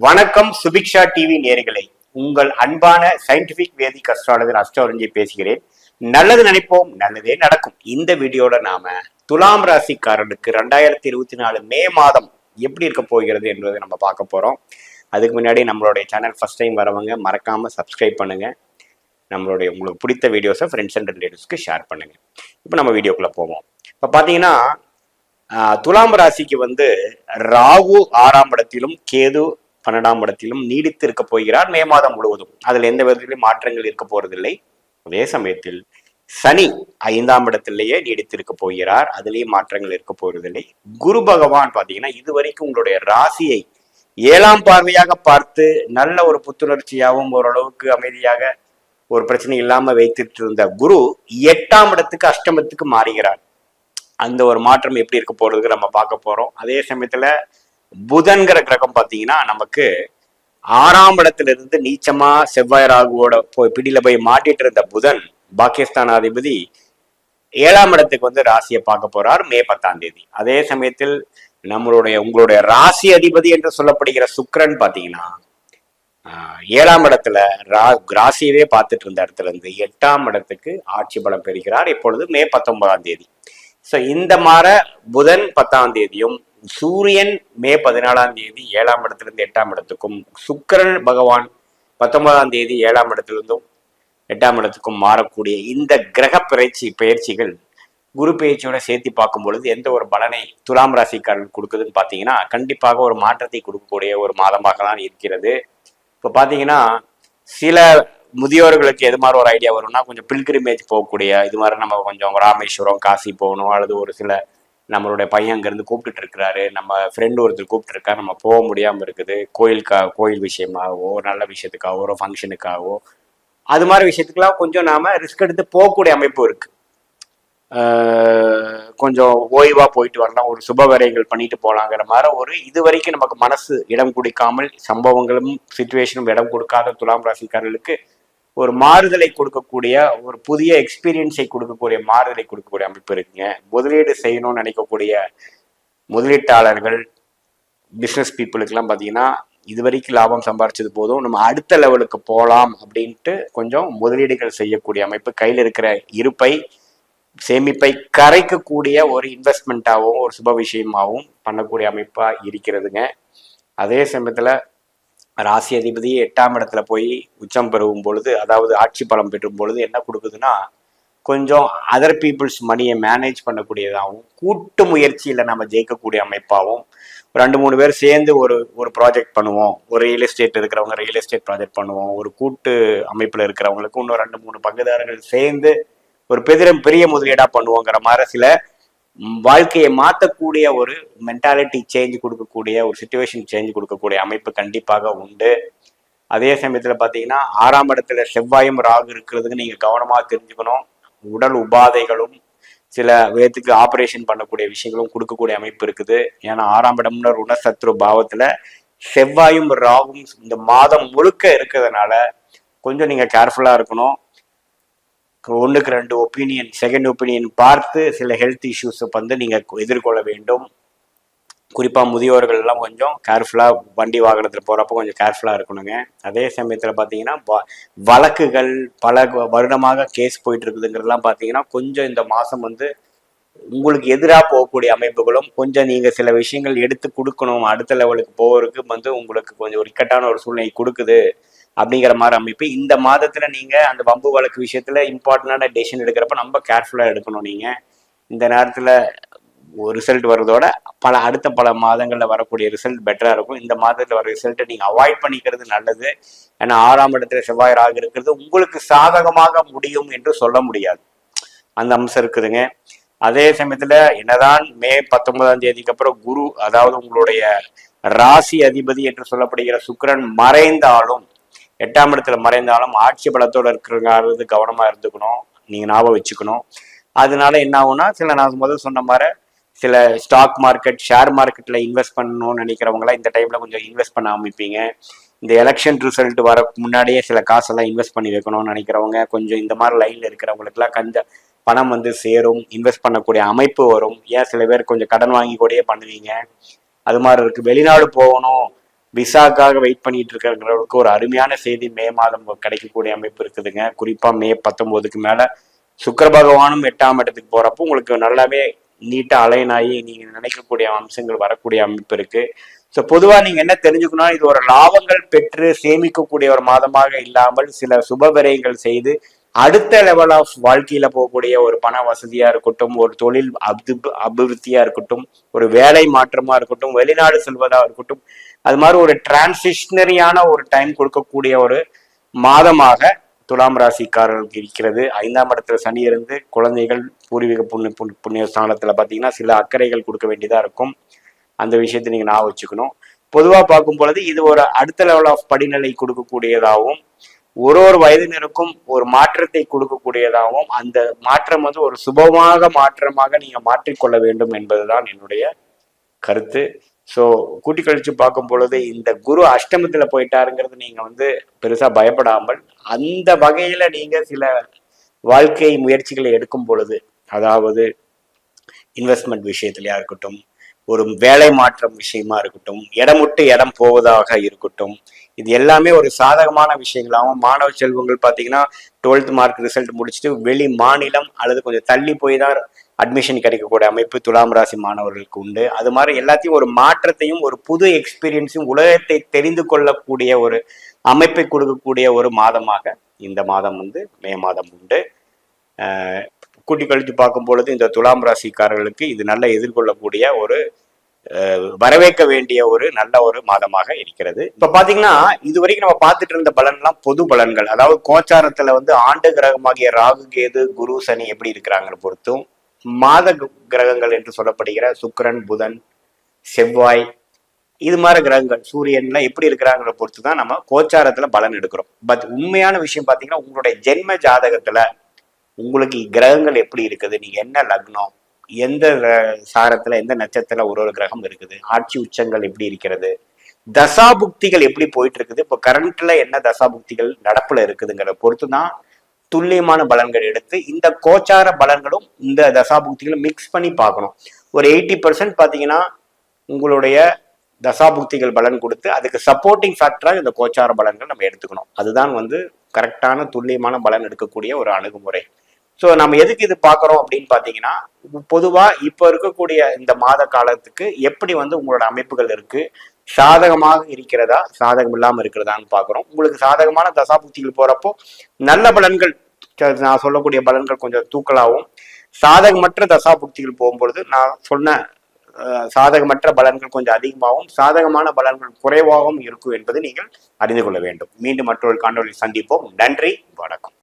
வணக்கம் சுபிக்ஷா டிவி நேயர்களே, உங்கள் அன்பான சயின்டிபிக் வேதிக் அஸ்ட்ராலஜர் அஸ்ட்ரோரஞ்சி பேசுகிறேன். நல்லது நினைப்போம், நல்லதே நடக்கும். இந்த வீடியோல நாம துலாம் ராசிக்காரர்களுக்கு 2024 மே மாதம் எப்படி இருக்க போகிறது என்பதை நம்ம பார்க்க போறோம். அதுக்கு முன்னாடி நம்மளுடைய சேனல் ஃபர்ஸ்ட் டைம் வரவங்க மறக்காம சப்ஸ்கிரைப் பண்ணுங்க. உங்களுக்கு பிடித்த வீடியோஸை ஃப்ரெண்ட்ஸ் அண்ட் ரிலேட்டிவ்ஸ்க்கு ஷேர் பண்ணுங்க. இப்போ நம்ம வீடியோக்குள்ள போவோம். இப்போ பார்த்தீங்கன்னா துலாம் ராசிக்கு ராகு 6ஆம் இடத்திலும் கேது 12ஆம் இடத்திலும் நீடித்து இருக்க போகிறார் மே மாதம் முழுவதும். அதுல எந்த விதத்திலும் மாற்றங்கள் இருக்க போறதில்லை. அதே சமயத்தில் சனி 5ஆம் இடத்திலேயே நீடித்து இருக்க போகிறார், அதுலேயும் மாற்றங்கள் இருக்க போறதில்லை. குரு பகவான் பாத்தீங்கன்னா இதுவரைக்கும் உங்களுடைய ராசியை 7ஆம் பார்வையாக பார்த்து நல்ல ஒரு புத்துணர்ச்சியாகவும் ஓரளவுக்கு அமைதியாக ஒரு பிரச்சனை இல்லாம வைத்துட்டு இருந்த குரு 8ஆம் இடத்துக்கு அஷ்டமத்துக்கு மாறுகிறார். அந்த ஒரு மாற்றம் எப்படி இருக்க போறதுக்கு நம்ம பார்க்க போறோம். அதே சமயத்துல புதன்கிற கிரகம் பாத்தீங்கன்னா நமக்கு 6ஆம் இடத்துல இருந்து நீச்சமா செவ்வாய் ராகுவோட பிடியில போய் மாட்டிட்டு இருந்த புதன் பாகிஸ்தானாதிபதி 7ஆம் இடத்துக்கு ராசியை பார்க்க போறார் மே 10ஆம் தேதி. அதே சமயத்தில் உங்களுடைய ராசி அதிபதி என்று சொல்லப்படுகிற சுக்கிரன் பாத்தீங்கன்னா 7ஆம் இடத்துல ராசியவே பார்த்துட்டு இருந்த இடத்துல இருந்து 8ஆம் இடத்துக்கு ஆட்சி பலம் பெறுகிறார் இப்பொழுது மே 19ஆம் தேதி. ஸோ இந்த மாற புதன் 10ஆம் தேதியும் சூரியன் மே 14ஆம் தேதி 7ஆம் இடத்திலிருந்து 8ஆம் இடத்துக்கும், சுக்கிரன் பகவான் 19ஆம் தேதி 7ஆம் இடத்திலிருந்தும் 8ஆம் இடத்துக்கும் மாறக்கூடிய இந்த கிரக பயிற்சிகள் குரு பயிற்சியோட சேர்த்து பார்க்கும் பொழுது எந்த ஒரு பலனை துலாம் ராசிக்காரர்கள் கொடுக்குதுன்னு பார்த்தீங்கன்னா கண்டிப்பாக ஒரு மாற்றத்தை கொடுக்கக்கூடிய ஒரு மாதமாக தான் இருக்கிறது. இப்போ பார்த்தீங்கன்னா சில முதியோர்களுக்கு எது மாதிரி ஒரு ஐடியா வரும்னா கொஞ்சம் பில்கிரிமேஜ் போகக்கூடிய இது மாதிரி நம்ம கொஞ்சம் ராமேஸ்வரம் காசி போகணும், அல்லது ஒரு சில நம்மளுடைய பையன் அங்கேருந்து கூப்பிட்டுட்டு இருக்கிறாரு, நம்ம ஃப்ரெண்டு ஒருத்தர் கூப்பிட்டு இருக்கா, நம்ம போக முடியாமல் இருக்குது, கோயில் விஷயமாகவோ நல்ல விஷயத்துக்காகவோ ஒரு ஃபங்க்ஷனுக்காகவோ அது மாதிரி விஷயத்துக்கெல்லாம் கொஞ்சம் நாம ரிஸ்க் எடுத்து போகக்கூடிய அமைப்பு இருக்கு. கொஞ்சம் ஓய்வா போயிட்டு வரலாம், ஒரு சுப விரயங்கள் பண்ணிட்டு போலாங்கிற மாதிரி இது வரைக்கும் நமக்கு மனசு இடம் கொடுக்காமல் சம்பவங்களும் சிச்சுவேஷனும் இடம் கொடுக்காத துலாம் ராசிக்காரர்களுக்கு ஒரு மாறுதலை கொடுக்கக்கூடிய ஒரு புதிய எக்ஸ்பீரியன்ஸை கொடுக்கக்கூடிய மாறுதலை கொடுக்கக்கூடிய அமைப்பு இருக்குங்க. முதலீடு செய்யணும்னு நினைக்கக்கூடிய முதலீட்டாளர்கள் பிஸ்னஸ் பீப்புளுக்கெல்லாம் பார்த்தீங்கன்னா இது வரைக்கும் லாபம் சம்பாரிச்சது போதும், நம்ம அடுத்த லெவலுக்கு போகலாம் அப்படின்ட்டு கொஞ்சம் முதலீடுகள் செய்யக்கூடிய அமைப்பு, கையில் இருக்கிற இருப்பை சேமிப்பை கரைக்கக்கூடிய ஒரு இன்வெஸ்ட்மெண்ட்டாகவும் ஒரு சுப விஷயமாகவும் பண்ணக்கூடிய அமைப்பா இருக்கிறதுங்க. அதே சமயத்துல ராசி அதிபதி 8ஆம் இடத்துல போய் உச்சம் பெறும் பொழுது, அதாவது ஆட்சி பலம் பெறும் பொழுது என்ன கொடுக்குதுன்னா கொஞ்சம் அதர் பீப்புள்ஸ் மணியை மேனேஜ் பண்ணக்கூடியதாகவும் கூட்டு முயற்சியில நம்ம ஜெயிக்கக்கூடிய அமைப்பாகவும் 2-3 பேர் சேர்ந்து ஒரு ப்ராஜெக்ட் பண்ணுவோம், ஒரு ரியல் எஸ்டேட் இருக்கிறவங்க ரியல் எஸ்டேட் ப்ராஜெக்ட் பண்ணுவோம், ஒரு கூட்டு அமைப்புல இருக்கிறவங்களுக்கு இன்னும் 2-3 பங்குதாரர்கள் சேர்ந்து ஒரு பெரிய முதலீடா பண்ணுவோங்கிற மாதிரி சில வாழ்க்கையை மாற்றக்கூடிய ஒரு மென்டாலிட்டி சேஞ்ச் கொடுக்கக்கூடிய ஒரு சிச்சுவேஷன் சேஞ்ச் கொடுக்கக்கூடிய அமைப்பு கண்டிப்பாக உண்டு. அதே சமயத்துல பாத்தீங்கன்னா 6ஆம் இடத்துல செவ்வாயும் ராகு இருக்கிறதுக்கு நீங்க கவனமா தெரிஞ்சுக்கணும். உடல் உபாதைகளும் சில விதத்துக்கு ஆப்ரேஷன் பண்ணக்கூடிய விஷயங்களும் கொடுக்கக்கூடிய அமைப்பு இருக்குது. ஏன்னா 6ஆம் இடம்னு ருணசத்ரு பாவத்துல செவ்வாயும் ராகும் இந்த மாதம் முழுக்க இருக்கிறதுனால கொஞ்சம் நீங்க கேர்ஃபுல்லா இருக்கணும். 1க்கு 2 ஒப்பீனியன் செகண்ட் ஒப்பீனியன் பார்த்து சில ஹெல்த் இஷ்யூஸை நீங்க எதிர்கொள்ள வேண்டும். குறிப்பா முதியோர்கள் எல்லாம் கொஞ்சம் கேர்ஃபுல்லா வண்டி வாகனத்துல போறப்போ கொஞ்சம் கேர்ஃபுல்லா இருக்கணுங்க. அதே சமயத்துல பாத்தீங்கன்னா வழக்குகள் பல வருடமாக கேஸ் போயிட்டு இருக்குதுங்கிறதுலாம் பாத்தீங்கன்னா கொஞ்சம் இந்த மாசம் உங்களுக்கு எதிராக போகக்கூடிய அமைப்புகளும் கொஞ்சம் நீங்க சில விஷயங்கள் எடுத்து கொடுக்கணும், அடுத்த லெவலுக்கு போறதுக்கு உங்களுக்கு கொஞ்சம் ஒரு இக்கட்டான ஒரு சூழ்நிலை கொடுக்குது அப்படிங்கிற மாதிரி அமைப்பு. இந்த மாதத்துல நீங்க அந்த வம்பு வழக்கு விஷயத்துல இம்பார்ட்டன்டான டெசிஷன் எடுக்கிறப்ப ரொம்ப கேர்ஃபுல்லா எடுக்கணும். நீங்க இந்த நேரத்துல ஒரு ரிசல்ட் வர்றதோட அடுத்த பல மாதங்கள்ல வரக்கூடிய ரிசல்ட் பெட்டரா இருக்கும். இந்த மாதத்துல வர ரிசல்ட்டை நீங்க அவாய்ட் பண்ணிக்கிறது நல்லது. ஏன்னா 6ஆம் இடத்துல செவ்வாய் ராகு இருக்கிறது உங்களுக்கு சாதகமாக முடியும் என்று சொல்ல முடியாது, அந்த அம்சம் இருக்குதுங்க. அதே சமயத்துல என்னதான் மே 19ஆம் தேதிக்கு அப்புறம் குரு, அதாவது உங்களுடைய ராசி அதிபதி என்று சொல்லப்படுகிற சுக்கிரன் மறைந்தாலும் 8ஆம் இடத்துல மறைந்தாலும் ஆட்சி பலத்தோட இருக்கிறது கவனமா இருந்துக்கணும், நீங்க ஞாபகம் வச்சுக்கணும். அதனால என்ன ஆகும்னா நான் முதல் சொன்ன மாதிரி சில ஸ்டாக் மார்க்கெட் ஷேர் மார்க்கெட்ல இன்வெஸ்ட் பண்ணணும்னு நினைக்கிறவங்களாம் இந்த டைம்ல கொஞ்சம் இன்வெஸ்ட் பண்ண ஆரம்பிப்பீங்க. இந்த எலெக்ஷன் ரிசல்ட் வர முன்னாடியே சில காசெல்லாம் இன்வெஸ்ட் பண்ணி வைக்கணும்னு நினைக்கிறவங்க கொஞ்சம் இந்த மாதிரி லைன்ல இருக்கிறவங்களுக்குலாம் கொஞ்சம் பணம் சேரும், இன்வெஸ்ட் பண்ணக்கூடிய அமைப்பு வரும். ஏன் சில பேர் கொஞ்சம் கடன் வாங்கி கூடயே பண்ணுவீங்க, அது மாதிரி இருக்கு. வெளிநாடு போகணும் விசாக்காக வெயிட் பண்ணிட்டு இருக்கிறவங்களுக்கு ஒரு அருமையான செய்தி மே மாதம் கிடைக்கக்கூடிய அமைப்பு இருக்குதுங்க. குறிப்பா மே 19க்கு மேல சுக்கிர பகவானும் 8ஆம் இடத்துக்கு போறப்போ உங்களுக்கு நல்லாவே நீட்டா அலைன் ஆகி நீங்க நினைக்கக்கூடிய அம்சங்கள் வரக்கூடிய அமைப்பு இருக்கு. ஸோ பொதுவா நீங்க என்ன தெரிஞ்சுக்கணும், இது ஒரு லாபங்கள் பெற்று சேமிக்கக்கூடிய ஒரு மாதமாக இல்லாமல் சில சுப விரயங்கள் செய்து அடுத்த லெவல் ஆஃப் வாழ்க்கையில போகக்கூடிய ஒரு பண வசதியா இருக்கட்டும், ஒரு தொழில் அபிவிருத்தியா இருக்கட்டும், ஒரு வேலை மாற்றமா இருக்கட்டும், வெளிநாடு செல்வதா இருக்கட்டும், அது மாதிரி ஒரு டிரான்சிஷனரியான ஒரு டைம் கொடுக்கக்கூடிய ஒரு மாதமாக துலாம் ராசிக்காரர்களுக்கு இருக்கிறது. 5ஆம் இடத்துல சனி இருந்து குழந்தைகள் பூர்வீக புண்ணிய ஸ்தானத்துல பாத்தீங்கன்னா சில அக்கறைகள் கொடுக்க வேண்டியதா இருக்கும். அந்த விஷயத்தை நீங்க நான் வச்சுக்கணும். பொதுவா பார்க்கும் பொழுது இது ஒரு அடுத்த லெவல் ஆஃப் படிநிலை கொடுக்கக்கூடியதாகவும் ஒரு வயதினருக்கும் ஒரு மாற்றத்தை கொடுக்கக்கூடியதாகவும் அந்த மாற்றம் வந்து ஒரு சுபமாக மாற்றமாக நீங்க மாற்றிக்கொள்ள வேண்டும் என்பதுதான் என்னுடைய கருத்து. ஸோ கூட்டி கழிச்சு பார்க்கும் பொழுது இந்த குரு அஷ்டமத்துல போயிட்டாருங்கிறது நீங்க வந்து பெருசா பயப்படாமல் அந்த வகையில நீங்க சில வாழ்க்கை முயற்சிகளை எடுக்கும் பொழுது, அதாவது இன்வெஸ்ட்மெண்ட் விஷயத்திலயா இருக்கட்டும், ஒரு வேலை மாற்றம் விஷயமா இருக்கட்டும், இடம் விட்டு இடம் போவதாக இருக்கட்டும், இது எல்லாமே ஒரு சாதகமான விஷயங்களாகவும் மாணவ செல்வங்கள் பார்த்தீங்கன்னா 12th மார்க் ரிசல்ட் முடிச்சுட்டு வெளி மாநிலம் அல்லது கொஞ்சம் தள்ளி போய் தான் அட்மிஷன் கிடைக்கக்கூடிய அமைப்பு துலாம் ராசி மாணவர்களுக்கு உண்டு. அது மாதிரி எல்லாத்தையும் ஒரு மாற்றத்தையும் ஒரு புது எக்ஸ்பீரியன்ஸையும் உலகத்தை தெரிந்து கொள்ளக்கூடிய ஒரு அமைப்பை கொடுக்கக்கூடிய ஒரு மாதமாக இந்த மாதம் வந்து மே மாதம் உண்டு. கூட்டி கழித்து பார்க்கும் பொழுது இந்த துலாம் ராசிக்காரர்களுக்கு இது நல்ல எதிர்கொள்ளக்கூடிய ஒரு வரவேற்க வேண்டிய ஒரு நல்ல ஒரு மாதமாக இருக்கிறது. இப்ப பாத்தீங்கன்னா இது வரைக்கும் நம்ம பார்த்துட்டு இருந்த பலன்லாம் பொது பலன்கள், அதாவது கோச்சாரத்துல வந்து ஆண்டு கிரகமாகிய ராகு கேது குரு சனி எப்படி இருக்கிறாங்கன்னு பொறுத்தும், மாத கிரகங்கள் என்று சொல்லப்படுகிற சுக்கிரன் புதன் செவ்வாய் இது மாதிரி கிரகங்கள் சூரியன்லாம் எப்படி இருக்கிறாங்கிற பொறுத்து தான் நம்ம கோச்சாரத்துல பலன் எடுக்கிறோம். பட் உண்மையான விஷயம் பாத்தீங்கன்னா உங்களுடைய ஜென்ம ஜாதகத்துல உங்களுக்கு கிரகங்கள் எப்படி இருக்குது, நீங்க என்ன லக்னம், எந்த சாரத்துல எந்த நட்சத்திரத்துல ஒரு கிரகம் இருக்குது, ஆட்சி உச்சங்கள் எப்படி இருக்கிறது, தசாபுக்திகள் எப்படி போயிட்டு இருக்குது, இப்போ கரண்ட்ல என்ன தசாபுக்திகள் நடப்புல இருக்குதுங்கிற பொறுத்து தான் துல்லியமான பலன்கள் எடுத்து இந்த கோச்சார பலன்களும் இந்த தசாபுக்திகளும் மிக்ஸ் பண்ணி பார்க்கணும். ஒரு 80% பாத்தீங்கன்னா உங்களுடைய தசாபுக்திகள் பலன் கொடுத்து அதுக்கு சப்போர்ட்டிங் ஃபேக்டரா இந்த கோச்சார பலன்கள் நம்ம எடுத்துக்கணும். அதுதான் வந்து கரெக்டான துல்லியமான பலன் எடுக்கக்கூடிய ஒரு அணுகுமுறை. ஸோ நம்ம எதுக்கு இது பார்க்குறோம் அப்படின்னு பார்த்தீங்கன்னா, பொதுவாக இப்போ இருக்கக்கூடிய இந்த மாத காலத்துக்கு எப்படி வந்து உங்களோட அமைப்புகள் இருக்கு, சாதகமாக இருக்கிறதா சாதகம் இல்லாமல் இருக்கிறதான்னு பார்க்குறோம். உங்களுக்கு சாதகமான தசாபுக்திகள் போறப்போ நல்ல பலன்கள், நான் சொல்லக்கூடிய பலன்கள் கொஞ்சம் தூக்கலாகவும், சாதகமற்ற தசாபுக்திகள் போகும்பொழுது நான் சொன்ன சாதகமற்ற பலன்கள் கொஞ்சம் அதிகமாகவும் சாதகமான பலன்கள் குறைவாகவும் இருக்கும் என்பதை நீங்கள் அறிந்து கொள்ள வேண்டும். மீண்டும் மற்றொரு காணொலி சந்திப்போம். நன்றி, வணக்கம்.